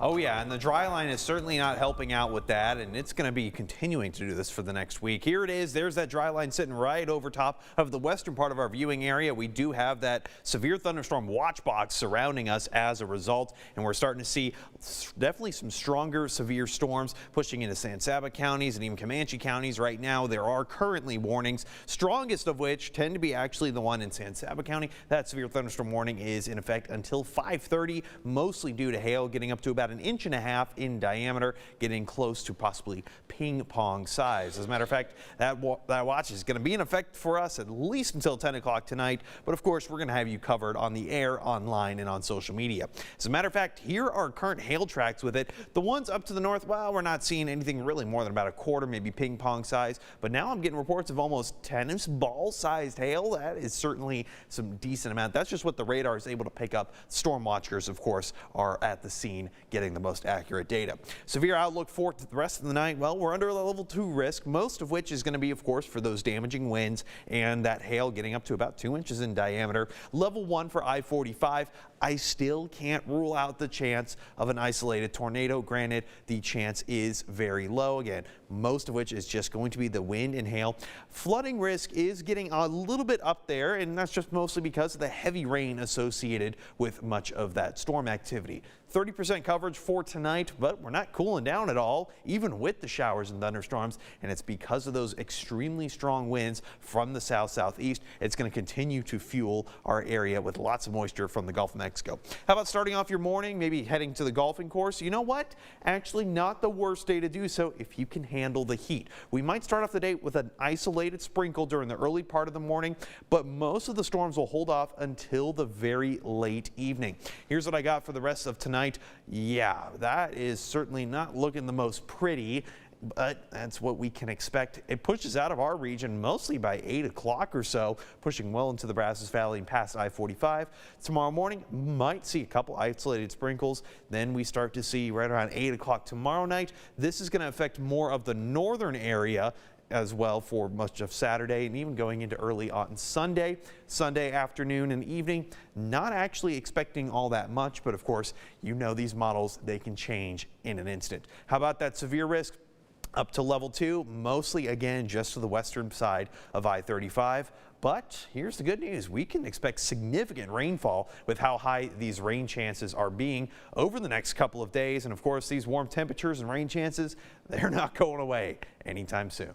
Oh yeah, and the dry line is certainly not helping out with that, and it's going to be continuing to do this for the next week. Here it is. There's that dry line sitting right over top of the western part of our viewing area. We do have that severe thunderstorm watch box surrounding us as a result, and we're starting to see definitely some stronger severe storms pushing into San Saba counties and even Comanche counties right now. There are currently warnings, strongest of which tend to be actually the one in San Saba County. That severe thunderstorm warning is in effect until 5:30, mostly due to hail getting up to about 1.5 inches in diameter, getting close to possibly ping pong size. As a matter of fact, that watch is going to be in effect for us at least until 10 o'clock tonight. But of course, we're going to have you covered on the air, online, and on social media. As a matter of fact, here are current hail tracks with it. The ones up to the north, well, we're not seeing anything really more than about 1/4, maybe ping pong size. But now I'm getting reports of almost tennis ball sized hail. That is certainly some decent amount. That's just what the radar is able to pick up. Storm watchers, of course, are at the scene getting the most accurate data. Severe outlook for the rest of the night. Well, we're under a level 2 risk, most of which is going to be, of course, for those damaging winds and that hail getting up to about 2 inches in diameter. Level 1 for I-45. I still can't rule out the chance of an isolated tornado. Granted, the chance is very low. Again, most of which is just going to be the wind and hail. Flooding risk is getting a little bit up there, and that's just mostly because of the heavy rain associated with much of that storm activity. 30% coverage for tonight, but we're not cooling down at all, even with the showers and thunderstorms, and it's because of those extremely strong winds from the south-southeast. It's going to continue to fuel our area with lots of moisture from the Gulf of Mexico. How about starting off your morning, maybe heading to the golfing course? You know what? Actually, not the worst day to do so if you can handle the heat. We might start off the day with an isolated sprinkle during the early part of the morning, but most of the storms will hold off until the very late evening. Here's what I got for the rest of tonight. Yeah, that is certainly not looking the most pretty, but that's what we can expect. It pushes out of our region mostly by 8 o'clock or so, pushing well into the Brazos Valley and past I-45. Tomorrow morning, might see a couple isolated sprinkles. Then we start to see right around 8 o'clock tomorrow night. This is going to affect more of the northern area as well for much of Saturday and even going into early on Sunday. Sunday afternoon and evening, not actually expecting all that much, but of course, you know these models, they can change in an instant. How about that severe risk? Up to level 2, mostly again just to the western side of I-35. But here's the good news. We can expect significant rainfall with how high these rain chances are being over the next couple of days. And of course, these warm temperatures and rain chances, they're not going away anytime soon.